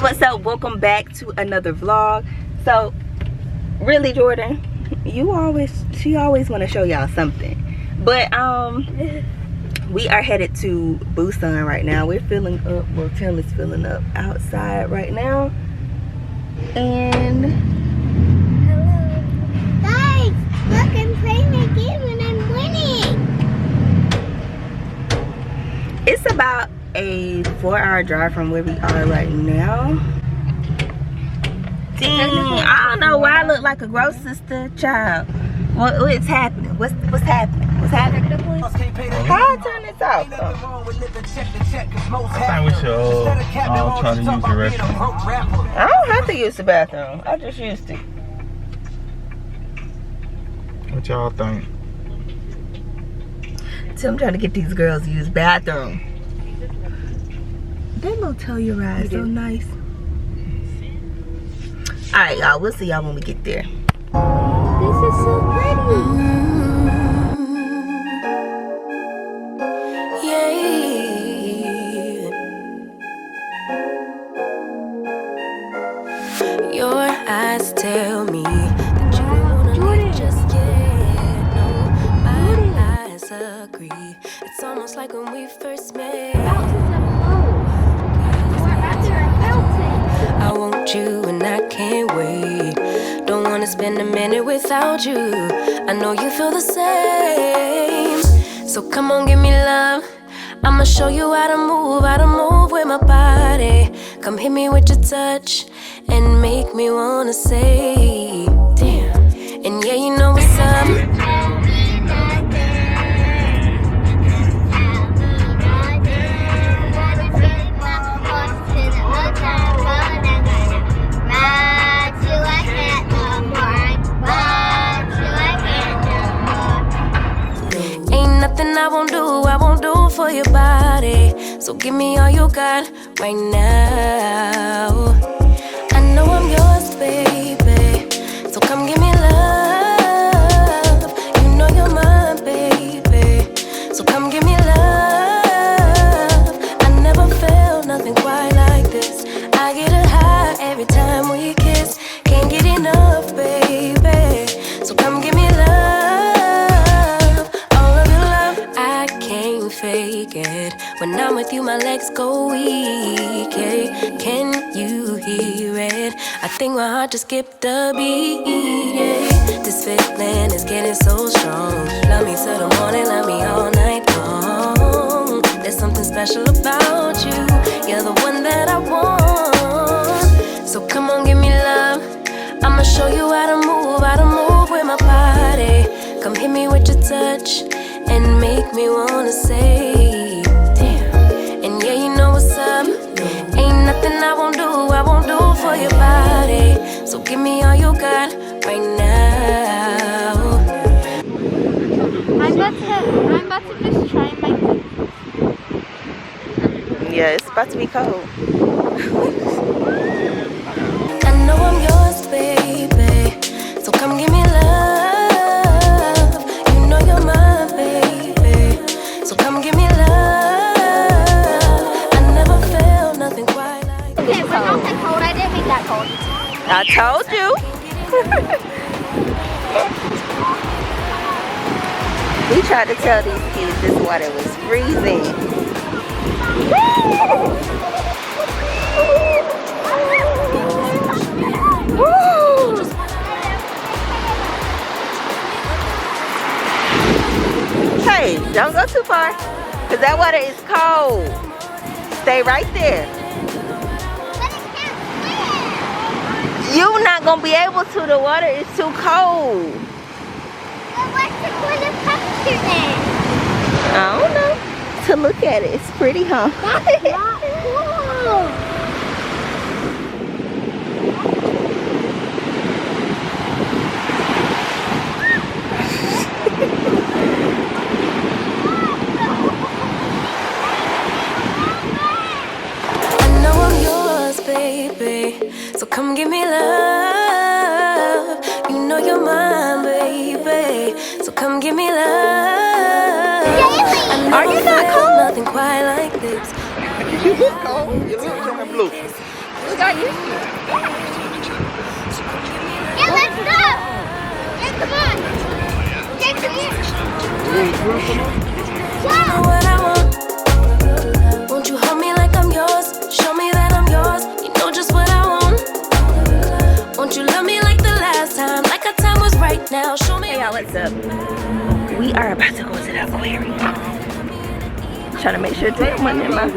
y'all, what's up? Welcome back to another vlog. So really, Jordan, she always want to show y'all something, but we are headed to Busan right now. We're filling up, well, Tim is filling up outside right now. And hello guys, look, I'm playing a game and I'm winning. it's about a 4-hour drive from where we are right now. Dang, I don't know why I look like a gross sister child. What's happening? What's happening? What's happening? How I turn this off? I think we should all try to use the restroom. I don't have to use the bathroom. I just used it. What y'all think? So I'm trying to get these girls to use the bathroom. That little Telluride is so nice. Alright, y'all. We'll see y'all when we get there. This is so pretty. Your eyes tell me that you don't wanna leave just yet. No, my eyes agree. It's almost like when we first met. I want you and I can't wait. Don't wanna spend a minute without you. I know you feel the same. So come on, give me love. I'ma show you how to move with my body. Come hit me with your touch and make me wanna say, damn. And yeah, you know what's up. I won't do for your body. So give me all you got right now. I know I'm yours, baby. So come give me love. You know you're mine, baby. So come give me love. I never felt nothing quite like this. I get a high every time we kiss. Can't get enough, baby. So come give me love. Fake it. When I'm with you, my legs go weak. Yeah. Can you hear it? I think my heart just skipped a beat. Yeah. This feeling is getting so strong. Love me till the morning, love me all night long. There's something special about you. You're the one that I want. So come on, give me love. I'ma show you how to move with my body. Come hit me with your touch and make me wanna say, damn. And yeah, you know what's up. Ain't nothing I won't do for your body. So give me all you got right now. I'm about to just try my. Yeah, it's about to be cold. I know I'm yours, baby. So come give me love. You know you're mine, baby. So come give me love. I never felt nothing quite like this. Okay, we're not that cold. I didn't make that cold. I told you. We tried to tell these kids this water was freezing. Hey, don't go too far, because that water is cold. Stay right there. You're not going to be able to. The water is too cold. But what's the point of coming here then? I don't know. To look at it. It's pretty, huh? That's not cool. baby. So come give me love. You know you're mine, baby. So come give me love. Are you not cold? Nothing quite like this. You look cold. You look kind of blue. We got used to it. Yeah, let's go. Yeah, come on. Yeah, come here. Know what I want. Won't you hold me like I'm yours? Show me that I'm yours. You know just what I want. Won't you love me like the last time? Like our time was right now. Show me. Hey y'all, what's up? We are about to go to the aquarium. Trying to make sure to put money in my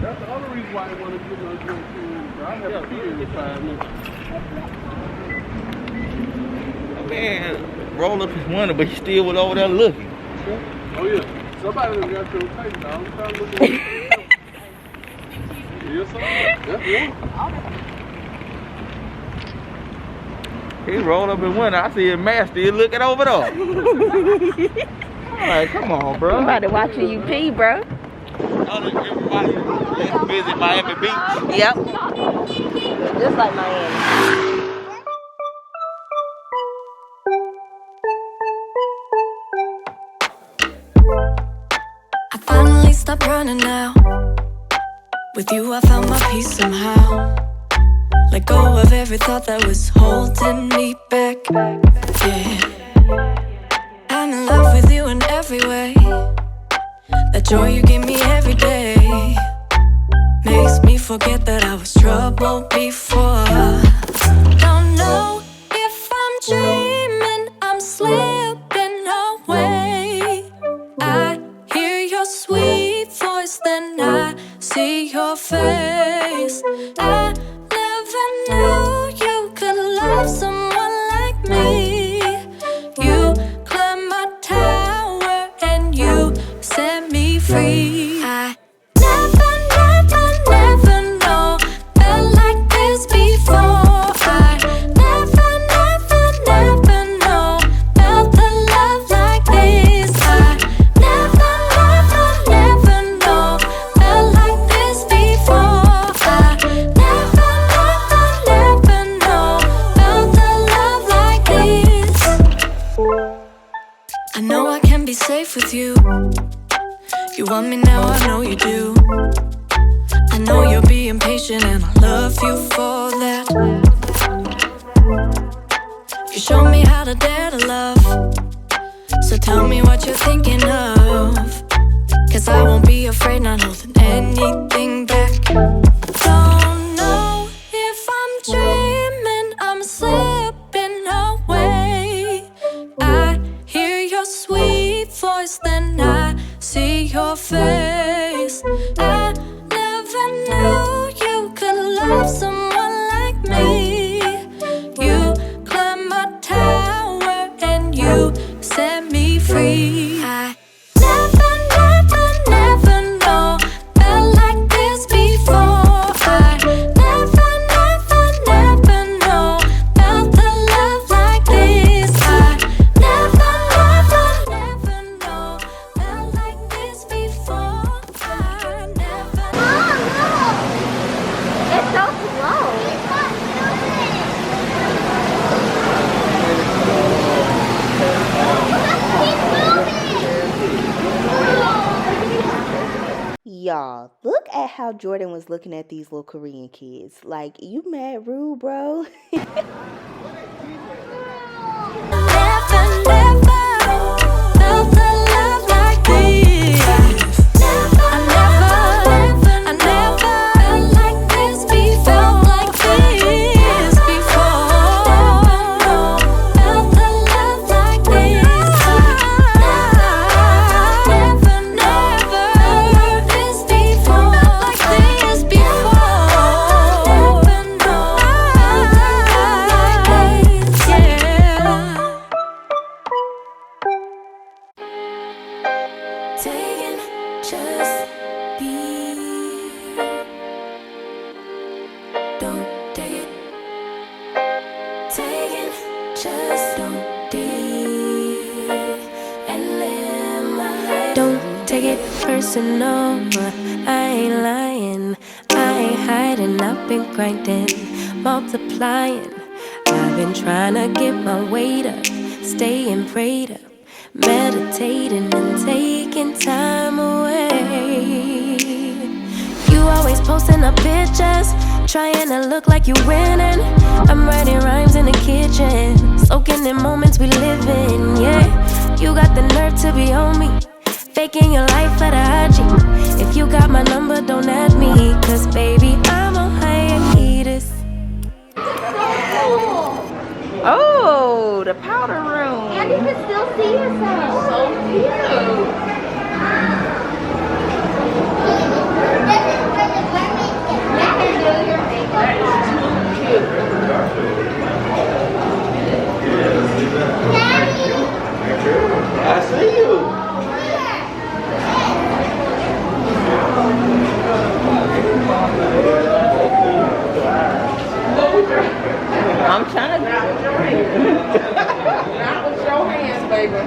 That's the other reason why I want to get my drink food. I have a beer in 5 minutes. Man, roll up his window, but he still was over there looking. Oh yeah, somebody done got your face down. I'm trying to look at it. Yes, sir. That's one. He rolled up his window. I see his mask still looking over there. I'm like, come on, bro. Somebody watching you pee, bro. Everybody visit Miami Beach. Yep. Just like Miami. I finally stopped running now. With you I found my peace somehow. Let go of every thought that was holding me back. Yeah, I'm in love with you in every way. That joy you give me every day makes me forget that I was troubled before. Don't know if I'm dreaming, I'm slipping away. I hear your sweet voice, then I see your face. I never knew you could love someone like me. You climbed my tower and you set me free. I never know felt like this before. I never know felt the love like this. I never know felt like this before. I never know felt the love like this. I know I can be safe with you. You want me now, I know you do. I know you're being patient and I love you for that. You show me how to dare to love. So tell me what you're thinking of. Cause I won't be afraid, not holding anything back. Don't know if I'm dreaming, I'm slipping away. I hear your sweet voice, then I see your face. I never knew you could love someone like me. You climbed my tower and you set me free. I never know felt like this before. I never know felt the love like this. I never know felt like this before. I never. It's so slow. Y'all, look at how Jordan was looking at these little Korean kids. Like, you mad rude, bro? Never felt the love like this. I never felt like this before. Like this before. Felt the love like this. Never this before. Like this before. Taking just be. Don't take it. Taking just don't be. And live my life. Don't take it personal. I ain't lying. I ain't hiding. I've been grinding, multiplying. I've been trying to get my weight up, staying prayed up, meditating and taking time away. You always posting up pictures, trying to look like you winning. I'm writing rhymes in the kitchen, soaking in moments we live in, yeah. You got the nerve to be on me, faking your life for the IG. If you got my number, don't add me, cause baby, I'm on hiatus. Oh, the powder room. And you can still see yourself. So cute. This is where the mermaids get back and do your makeup. Daddy! I see you. I'm trying to. Not with your hands, baby.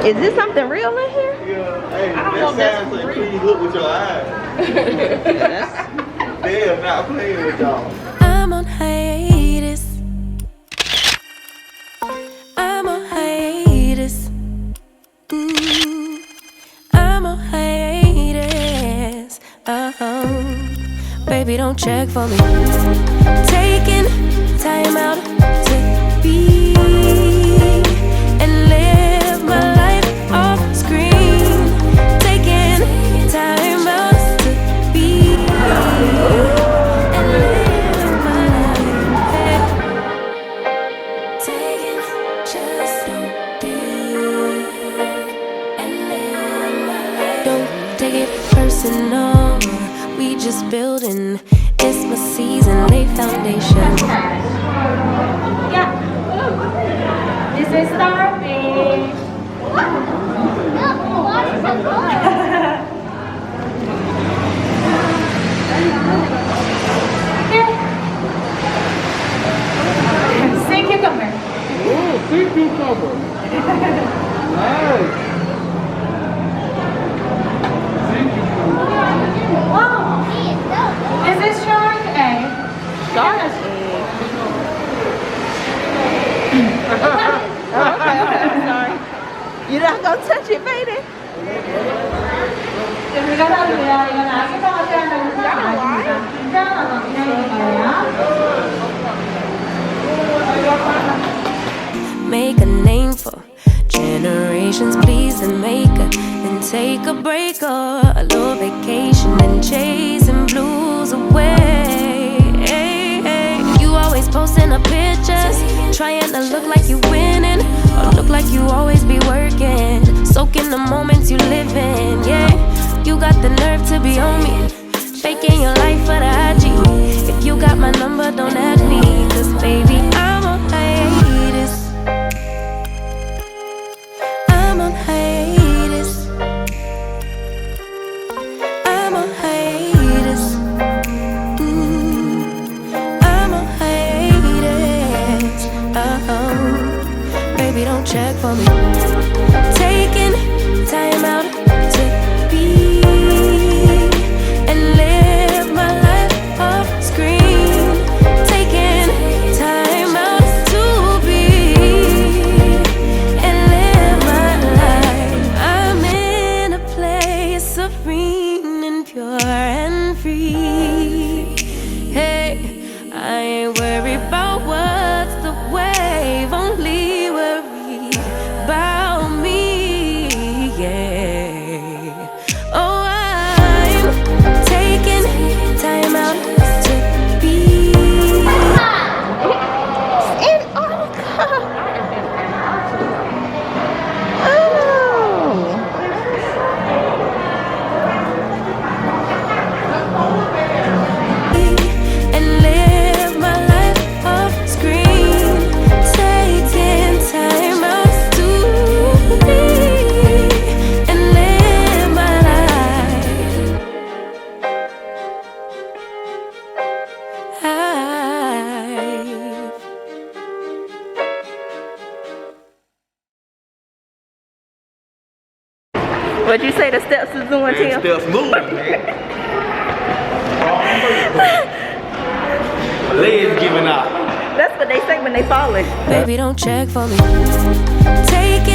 Is this something real in here? Hey, I don't know if that that's sounds like free. please look with your eyes. They're not playing with y'all. I'm on hiatus. I'm on hiatus. I'm on hiatus. Baby, don't check for me. Taking time out to be and live my life off screen. Taking time out to be and live my life. Taking just to be and live my life. Don't take it personal. We just building. It's my season, lay foundation. Yeah. This is starfish. Sea cucumber. Oh, sea cucumber. Nice. Sea cucumber. Wow. Is this shark egg? Shark egg. Okay, sorry. You're not gonna touch it, baby. Make a name for generations, please, and make a then take a break or a little vacation and chasing blues away. You always posting up pictures, trying to look like you winning or look like you always be working, soaking the moments you live in. Yeah, you got the nerve to be on me, faking your life for the IG. If you got my number, don't add me, cause baby, I'm on hiatus. I'm on hiatus. I'm on hiatus. I'm on hiatus. Baby, don't check for me. Taking time out to be and live my life off screen. Taking time out to be and live my life. I'm in a place serene and pure and free. Hey, I ain't worried about what's the wave, only worry about me. Yeah. Oh, I'm taking time out to be. Antarctica. Oh. And live my life off screen, taking time out to be and live my life. What'd you say the steps is doing, Tim? Steps moving, man. My legs giving out. That's what they say when they falling. Baby, don't check for me. Take